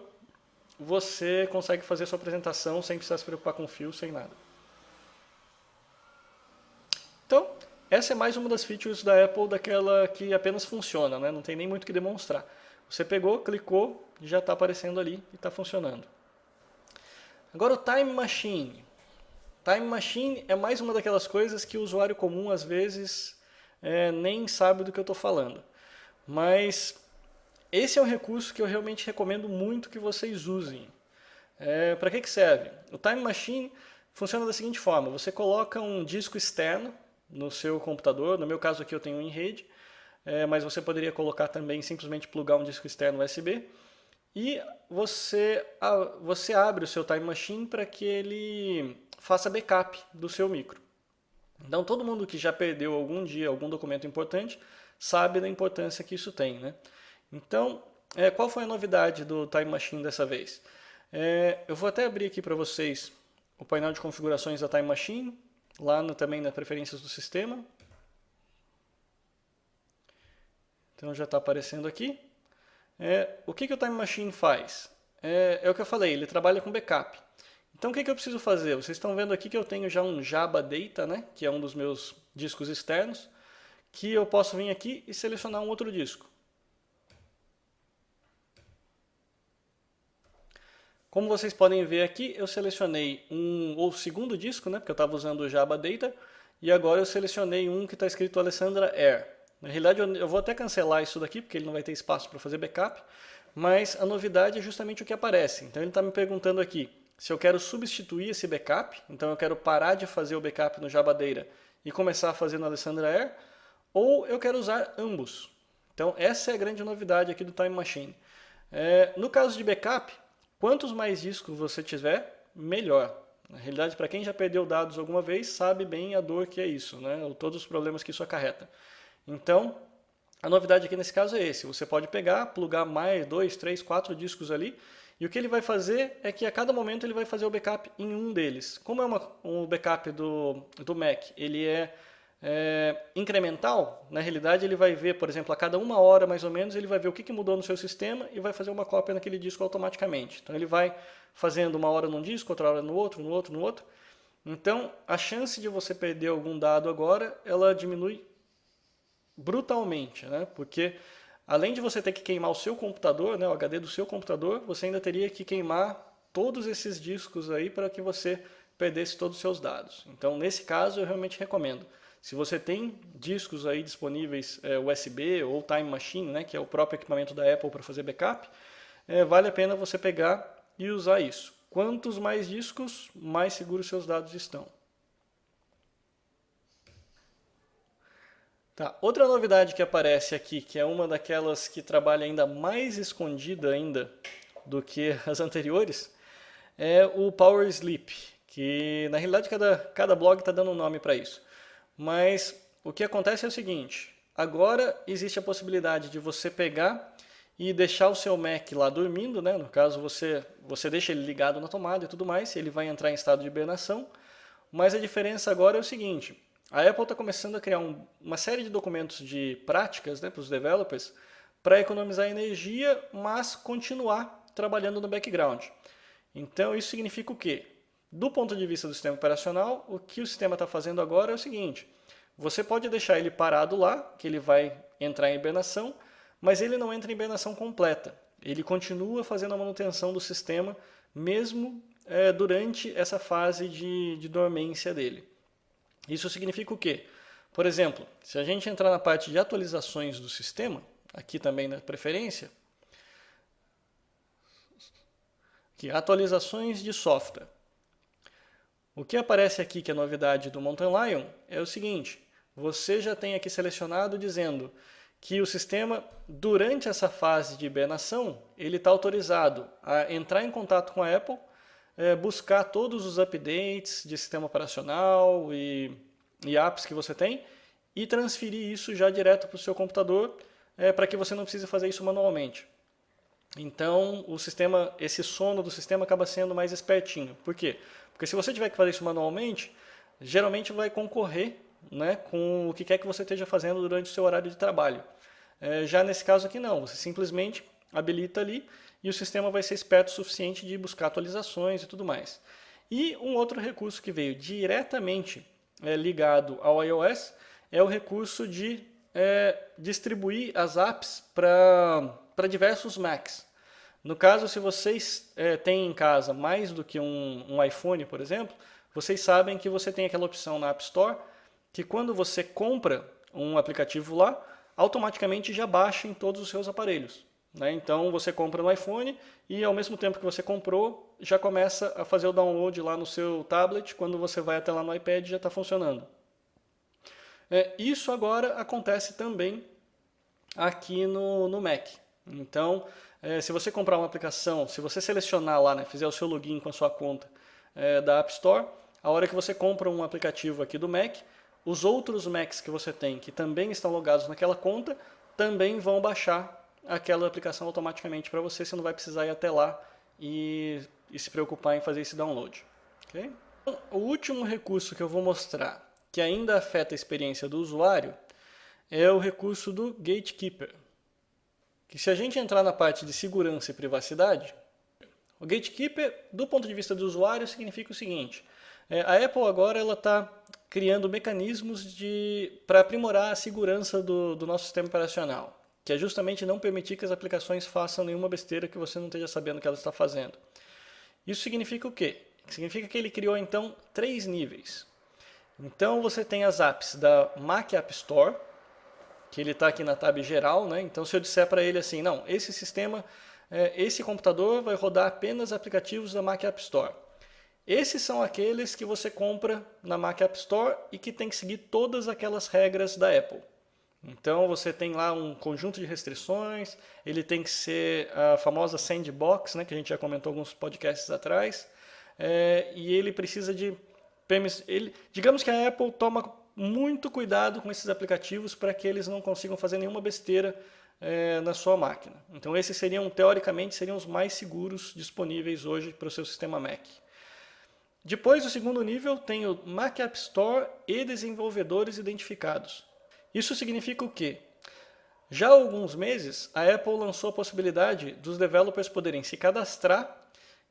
você consegue fazer sua apresentação sem precisar se preocupar com fio, sem nada. Então, essa é mais uma das features da Apple, daquela que apenas funciona, né? Não tem nem muito o que demonstrar. Você pegou, clicou, já está aparecendo ali e está funcionando. Agora o Time Machine. Time Machine é mais uma daquelas coisas que o usuário comum às vezes nem sabe do que eu estou falando. Mas esse é um recurso que eu realmente recomendo muito que vocês usem. Para que serve? O Time Machine funciona da seguinte forma. Você coloca um disco externo no seu computador. No meu caso aqui eu tenho um em rede. Mas você poderia colocar também, simplesmente plugar um disco externo USB. E você abre o seu Time Machine para que ele faça backup do seu micro. Então todo mundo que já perdeu algum dia algum documento importante sabe da importância que isso tem, né? Então, qual foi a novidade do Time Machine dessa vez? Eu vou até abrir aqui para vocês o painel de configurações da Time Machine, lá também nas preferências do sistema. Então já está aparecendo aqui. O que o Time Machine faz? É o que eu falei, ele trabalha com backup. Então o que eu preciso fazer? Vocês estão vendo aqui que eu tenho já um Java Data, né, que é um dos meus discos externos, que eu posso vir aqui e selecionar um outro disco. Como vocês podem ver aqui, eu selecionei o segundo disco, né, porque eu estava usando o Java Data, e agora eu selecionei um que está escrito Alessandra Air. Na realidade, eu vou até cancelar isso daqui, porque ele não vai ter espaço para fazer backup, mas a novidade é justamente o que aparece. Então ele está me perguntando aqui se eu quero substituir esse backup, então eu quero parar de fazer o backup no Java Data e começar a fazer no Alessandra Air, ou eu quero usar ambos. Então essa é a grande novidade aqui do Time Machine. No caso de backup, quantos mais discos você tiver, melhor. Na realidade, para quem já perdeu dados alguma vez, sabe bem a dor que é isso, né? Ou todos os problemas que isso acarreta. Então, a novidade aqui nesse caso é esse. Você pode pegar, plugar mais 2, 3, 4 discos ali, e o que ele vai fazer é que a cada momento ele vai fazer o backup em um deles. Como é um backup do Mac, ele é incremental, na realidade ele vai ver, por exemplo, a cada 1 hora mais ou menos, ele vai ver o que mudou no seu sistema e vai fazer uma cópia naquele disco automaticamente. Então ele vai fazendo 1 hora num disco, outra hora no outro, no outro, no outro. Então a chance de você perder algum dado agora, ela diminui brutalmente, né? Porque além de você ter que queimar o seu computador, né, o HD do seu computador, você ainda teria que queimar todos esses discos aí para que você perdesse todos os seus dados. Então nesse caso eu realmente recomendo. Se você tem discos aí disponíveis USB ou Time Machine, né, que é o próprio equipamento da Apple para fazer backup, vale a pena você pegar e usar isso. Quantos mais discos, mais seguros seus dados estão. Tá. Outra novidade que aparece aqui, que é uma daquelas que trabalha ainda mais escondida ainda do que as anteriores, é o Power Sleep, que na realidade cada blog está dando um nome para isso. Mas o que acontece é o seguinte, agora existe a possibilidade de você pegar e deixar o seu Mac lá dormindo, né? No caso, você deixa ele ligado na tomada e tudo mais, ele vai entrar em estado de hibernação. Mas a diferença agora é o seguinte, a Apple está começando a criar uma série de documentos de práticas, né, para os developers para economizar energia, mas continuar trabalhando no background. Então isso significa o quê? Do ponto de vista do sistema operacional, o que o sistema está fazendo agora é o seguinte, você pode deixar ele parado lá, que ele vai entrar em hibernação, mas ele não entra em hibernação completa. Ele continua fazendo a manutenção do sistema, mesmo durante essa fase de dormência dele. Isso significa o quê? Por exemplo, se a gente entrar na parte de atualizações do sistema, aqui também na preferência, aqui, atualizações de software. O que aparece aqui, que é a novidade do Mountain Lion, é o seguinte, você já tem aqui selecionado dizendo que o sistema, durante essa fase de hibernação, ele está autorizado a entrar em contato com a Apple, buscar todos os updates de sistema operacional e apps que você tem e transferir isso já direto para o seu computador para que você não precise fazer isso manualmente. Então, esse sono do sistema acaba sendo mais espertinho. Por quê? Porque se você tiver que fazer isso manualmente, geralmente vai concorrer, né, com o que quer que você esteja fazendo durante o seu horário de trabalho. Já nesse caso aqui não, você simplesmente habilita ali e o sistema vai ser esperto o suficiente de buscar atualizações e tudo mais. E um outro recurso que veio diretamente ligado ao iOS é o recurso de distribuir as apps para diversos Macs. No caso, se vocês têm em casa mais do que um iPhone, por exemplo, vocês sabem que você tem aquela opção na App Store que quando você compra um aplicativo lá, automaticamente já baixa em todos os seus aparelhos. Né? Então você compra no iPhone e ao mesmo tempo que você comprou, já começa a fazer o download lá no seu tablet, quando você vai até lá no iPad já está funcionando. Isso agora acontece também aqui no Mac. Então, se você comprar uma aplicação, se você selecionar lá, né, fizer o seu login com a sua conta da App Store, a hora que você compra um aplicativo aqui do Mac, os outros Macs que você tem, que também estão logados naquela conta, também vão baixar aquela aplicação automaticamente para você, você não vai precisar ir até lá e se preocupar em fazer esse download. Okay? Então, o último recurso que eu vou mostrar, que ainda afeta a experiência do usuário, é o recurso do Gatekeeper. Que se a gente entrar na parte de segurança e privacidade, o Gatekeeper, do ponto de vista do usuário, significa o seguinte, a Apple agora está criando mecanismos para aprimorar a segurança do nosso sistema operacional, que é justamente não permitir que as aplicações façam nenhuma besteira que você não esteja sabendo que ela está fazendo. Isso significa o quê? Significa que ele criou, então, 3 níveis. Então, você tem as apps da Mac App Store, que ele está aqui na tab geral, né? Então, se eu disser para ele assim, não, esse sistema, esse computador vai rodar apenas aplicativos da Mac App Store. Esses são aqueles que você compra na Mac App Store e que tem que seguir todas aquelas regras da Apple. Então você tem lá um conjunto de restrições, ele tem que ser a famosa sandbox, né, que a gente já comentou alguns podcasts atrás, e ele precisa de... digamos que a Apple toma muito cuidado com esses aplicativos para que eles não consigam fazer nenhuma besteira na sua máquina. Então esses teoricamente, seriam os mais seguros disponíveis hoje para o seu sistema Mac. Depois, o segundo nível, tem o Mac App Store e desenvolvedores identificados. Isso significa o quê? Já há alguns meses, a Apple lançou a possibilidade dos developers poderem se cadastrar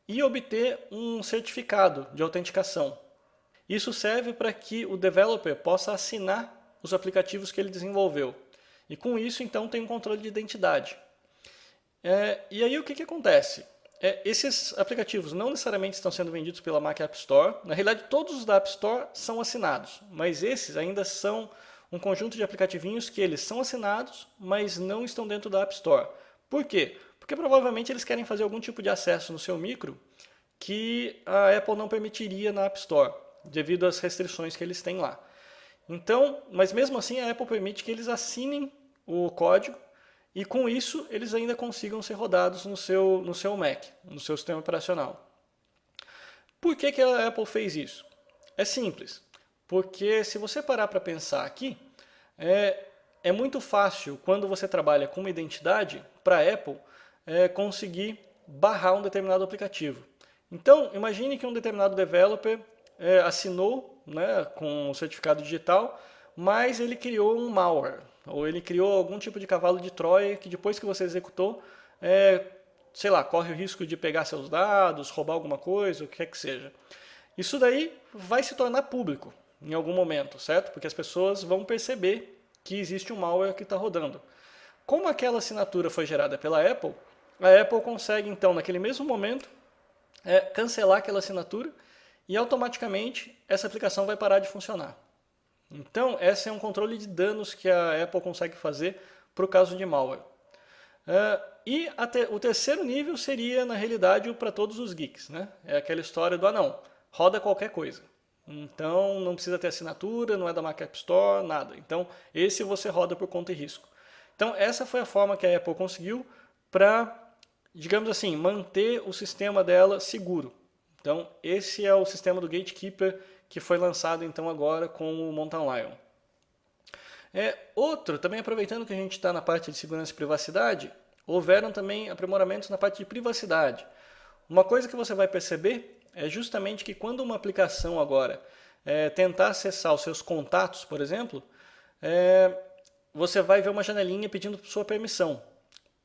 e obter um certificado de autenticação. Isso serve para que o developer possa assinar os aplicativos que ele desenvolveu. E com isso, então, tem um controle de identidade. E aí, o que acontece? Esses aplicativos não necessariamente estão sendo vendidos pela Mac App Store. Na realidade, todos os da App Store são assinados, mas esses ainda são um conjunto de aplicativinhos que eles são assinados, mas não estão dentro da App Store. Por quê? Porque provavelmente eles querem fazer algum tipo de acesso no seu micro que a Apple não permitiria na App Store, devido às restrições que eles têm lá. Então, mas mesmo assim a Apple permite que eles assinem o código e com isso eles ainda consigam ser rodados no seu Mac, no seu sistema operacional. Por que a Apple fez isso? É simples, porque se você parar para pensar aqui, é muito fácil, quando você trabalha com uma identidade, para a Apple conseguir barrar um determinado aplicativo. Então, imagine que um determinado developer assinou, né, com o certificado digital, mas ele criou um malware, ou ele criou algum tipo de cavalo de Troia que depois que você executou, sei lá, corre o risco de pegar seus dados, roubar alguma coisa, o que quer que seja. Isso daí vai se tornar público em algum momento, certo? Porque as pessoas vão perceber que existe um malware que está rodando. Como aquela assinatura foi gerada pela Apple, a Apple consegue então, naquele mesmo momento, cancelar aquela assinatura e automaticamente essa aplicação vai parar de funcionar. Então, esse é um controle de danos que a Apple consegue fazer para o caso de malware. E o terceiro nível seria, na realidade, para todos os geeks, né? É aquela história do, não, roda qualquer coisa. Então, não precisa ter assinatura, não é da Mac App Store, nada. Então, esse você roda por conta e risco. Então, essa foi a forma que a Apple conseguiu para, digamos assim, manter o sistema dela seguro. Então, esse é o sistema do Gatekeeper que foi lançado então agora com o Mountain Lion. Outro, também aproveitando que a gente está na parte de segurança e privacidade, houveram também aprimoramentos na parte de privacidade. Uma coisa que você vai perceber é justamente que quando uma aplicação agora tentar acessar os seus contatos, por exemplo, você vai ver uma janelinha pedindo sua permissão.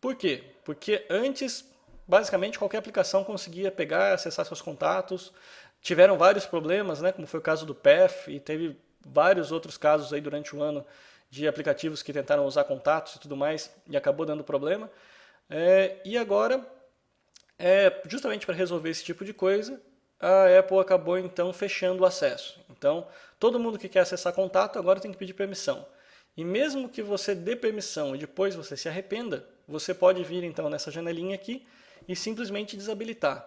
Por quê? Porque antes, basicamente, qualquer aplicação conseguia pegar e acessar seus contatos. Tiveram vários problemas, né, como foi o caso do Path, e teve vários outros casos aí durante o ano de aplicativos que tentaram usar contatos e tudo mais, e acabou dando problema. E agora, justamente para resolver esse tipo de coisa, a Apple acabou então fechando o acesso. Então, todo mundo que quer acessar contato agora tem que pedir permissão. E mesmo que você dê permissão e depois você se arrependa, você pode vir então nessa janelinha aqui e simplesmente desabilitar.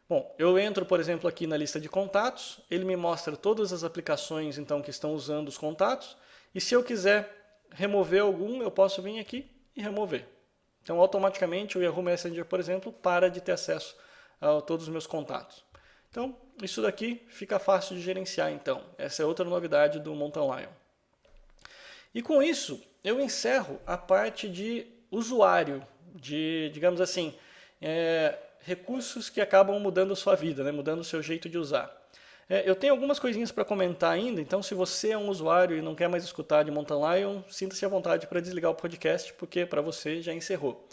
Bom, eu entro, por exemplo, aqui na lista de contatos, ele me mostra todas as aplicações então que estão usando os contatos, e se eu quiser remover algum, eu posso vir aqui e remover. Então, automaticamente, o Yahoo Messenger, por exemplo, para de ter acesso a todos os meus contatos. Então, isso daqui fica fácil de gerenciar, então. Essa é outra novidade do Mountain Lion. E com isso, eu encerro a parte de usuário, de, digamos assim, recursos que acabam mudando a sua vida, né? Mudando o seu jeito de usar. Eu tenho algumas coisinhas para comentar ainda, então se você é um usuário e não quer mais escutar de Mountain Lion, sinta-se à vontade para desligar o podcast, porque para você já encerrou.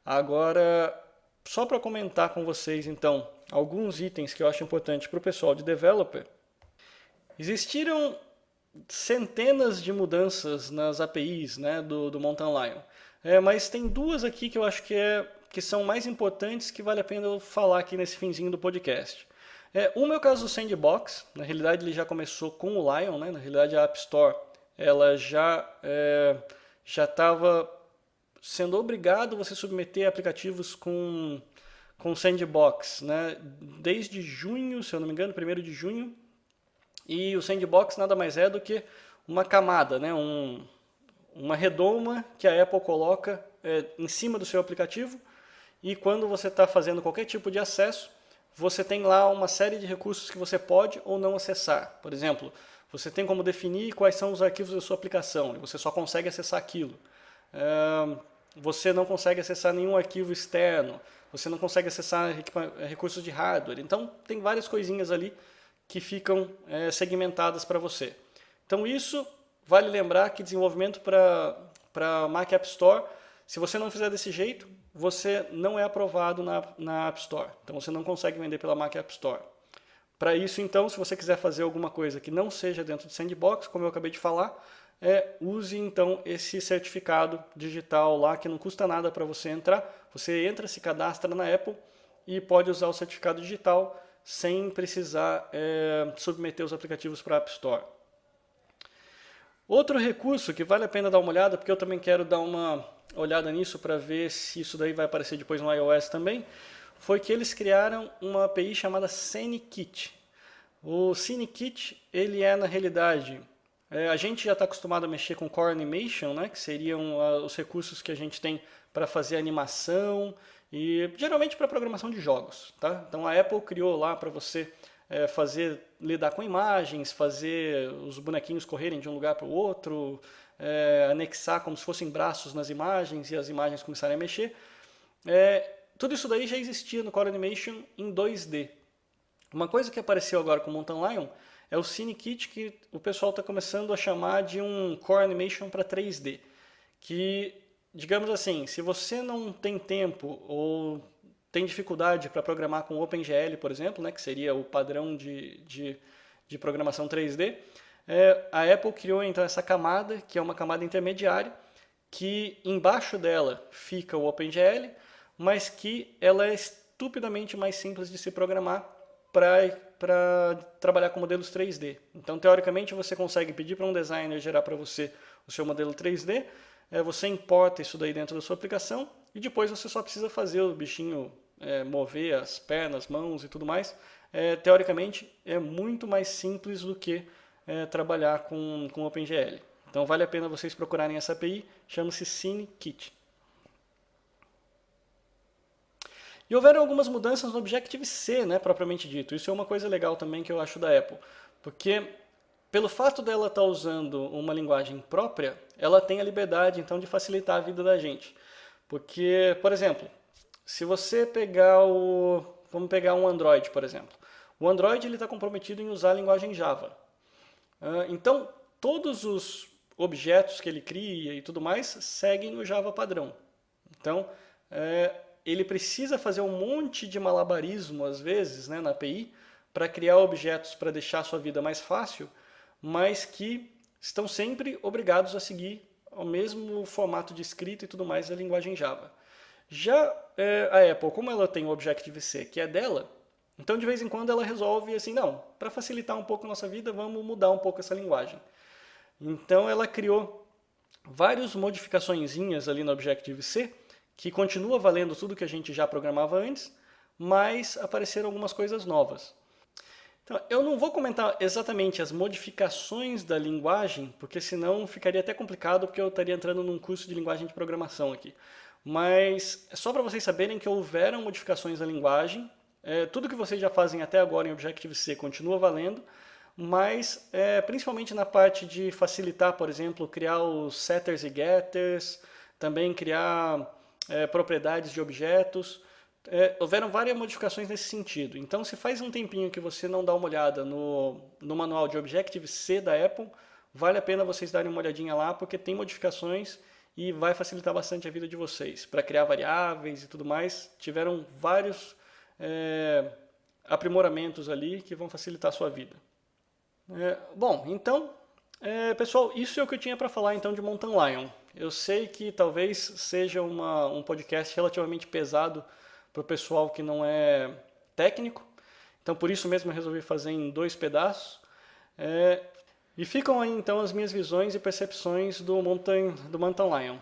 Agora, só para comentar com vocês, então, alguns itens que eu acho importante para o pessoal de developer. Existiram centenas de mudanças nas APIs, né, do Mountain Lion, mas tem duas aqui que eu acho que são mais importantes, que vale a pena eu falar aqui nesse finzinho do podcast. Uma é o caso do Sandbox. Na realidade ele já começou com o Lion, né? Na realidade a App Store ela já estava sendo obrigado você submeter aplicativos com Sandbox, né? Desde junho, se eu não me engano, 1º de junho, e o Sandbox nada mais é do que uma camada, né? Uma redoma que a Apple coloca em cima do seu aplicativo, e quando você está fazendo qualquer tipo de acesso, você tem lá uma série de recursos que você pode ou não acessar. Por exemplo, você tem como definir quais são os arquivos da sua aplicação, e você só consegue acessar aquilo. Você não consegue acessar nenhum arquivo externo, você não consegue acessar recursos de hardware. Então, tem várias coisinhas ali que ficam segmentadas para você. Então, isso vale lembrar que desenvolvimento para Mac App Store, se você não fizer desse jeito, você não é aprovado na App Store. Então, você não consegue vender pela Mac App Store. Para isso, então, se você quiser fazer alguma coisa que não seja dentro do Sandbox, como eu acabei de falar, use então esse certificado digital lá, que não custa nada para você entrar. Você entra, se cadastra na Apple e pode usar o certificado digital sem precisar submeter os aplicativos para a App Store. Outro recurso que vale a pena dar uma olhada, porque eu também quero dar uma olhada nisso para ver se isso daí vai aparecer depois no iOS também, foi que eles criaram uma API chamada SceneKit. O SceneKit, ele na realidade, a gente já está acostumado a mexer com Core Animation, né, que seriam os recursos que a gente tem para fazer animação e geralmente para programação de jogos. Tá? Então a Apple criou lá para você lidar com imagens, fazer os bonequinhos correrem de um lugar para o outro, anexar como se fossem braços nas imagens e as imagens começarem a mexer. Tudo isso daí já existia no Core Animation em 2D. Uma coisa que apareceu agora com o Mountain Lion é o Cine Kit, que o pessoal está começando a chamar de um Core Animation para 3D. Que, digamos assim, se você não tem tempo ou tem dificuldade para programar com OpenGL, por exemplo, né, que seria o padrão de programação 3D, a Apple criou então essa camada, que é uma camada intermediária, que embaixo dela fica o OpenGL, mas que ela é estupidamente mais simples de se programar para trabalhar com modelos 3D. Então, teoricamente, você consegue pedir para um designer gerar para você o seu modelo 3D, você importa isso daí dentro da sua aplicação e depois você só precisa fazer o bichinho mover as pernas, mãos e tudo mais. Teoricamente, é muito mais simples do que trabalhar com OpenGL. Então, vale a pena vocês procurarem essa API, chama-se Cine Kit. E houveram algumas mudanças no Objective-C, né, propriamente dito. Isso é uma coisa legal também que eu acho da Apple, porque pelo fato dela estar usando uma linguagem própria, ela tem a liberdade então de facilitar a vida da gente. Porque, por exemplo, se você pegar vamos pegar um Android, por exemplo. O Android está comprometido em usar a linguagem Java. Então, todos os objetos que ele cria e tudo mais seguem o Java padrão. Então, ele precisa fazer um monte de malabarismo, às vezes, né, na API, para criar objetos para deixar a sua vida mais fácil, mas que estão sempre obrigados a seguir o mesmo formato de escrita e tudo mais da linguagem Java. Já a Apple, como ela tem o Objective-C, que é dela, então de vez em quando ela resolve assim, não, para facilitar um pouco a nossa vida, vamos mudar um pouco essa linguagem. Então ela criou várias modificaçõezinhas ali no Objective-C, que continua valendo tudo que a gente já programava antes, mas apareceram algumas coisas novas. Então, eu não vou comentar exatamente as modificações da linguagem, porque senão ficaria até complicado, porque eu estaria entrando num curso de linguagem de programação aqui. Mas é só para vocês saberem que houveram modificações da linguagem, tudo que vocês já fazem até agora em Objective-C continua valendo, mas principalmente na parte de facilitar, por exemplo, criar os setters e getters, também criar propriedades de objetos. Houveram várias modificações nesse sentido. Então, se faz um tempinho que você não dá uma olhada no manual de Objective-C da Apple, vale a pena vocês darem uma olhadinha lá, porque tem modificações e vai facilitar bastante a vida de vocês. Para criar variáveis e tudo mais, tiveram vários aprimoramentos ali que vão facilitar a sua vida. Bom, então, pessoal, isso é o que eu tinha para falar então de Mountain Lion. Eu sei que talvez seja um podcast relativamente pesado para o pessoal que não é técnico, então por isso mesmo eu resolvi fazer em 2 pedaços. E ficam aí então as minhas visões e percepções do Mountain Lion.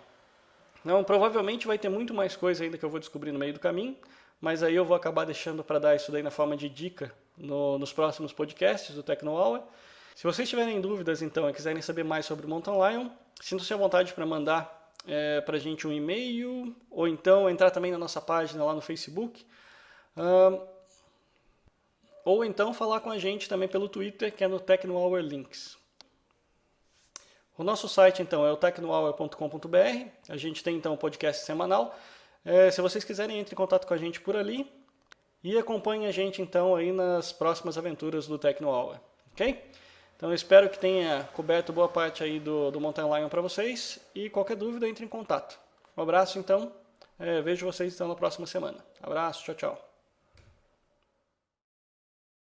Não, provavelmente vai ter muito mais coisa ainda que eu vou descobrir no meio do caminho, mas aí eu vou acabar deixando para dar isso daí na forma de dica nos próximos podcasts do Techno Hour. Se vocês tiverem dúvidas então e quiserem saber mais sobre o Mountain Lion, sintam-se à vontade para mandar para a gente um e-mail ou então entrar também na nossa página lá no Facebook. Ou então falar com a gente também pelo Twitter, que é no Techno Hour Links. O nosso site então é o technohour.com.br. A gente tem então um podcast semanal. Se vocês quiserem, entre em contato com a gente por ali e acompanhem a gente então aí nas próximas aventuras do Techno Hour, ok? Então eu espero que tenha coberto boa parte aí do Mountain Lion para vocês e qualquer dúvida entre em contato. Um abraço então, vejo vocês então na próxima semana. Abraço, tchau, tchau.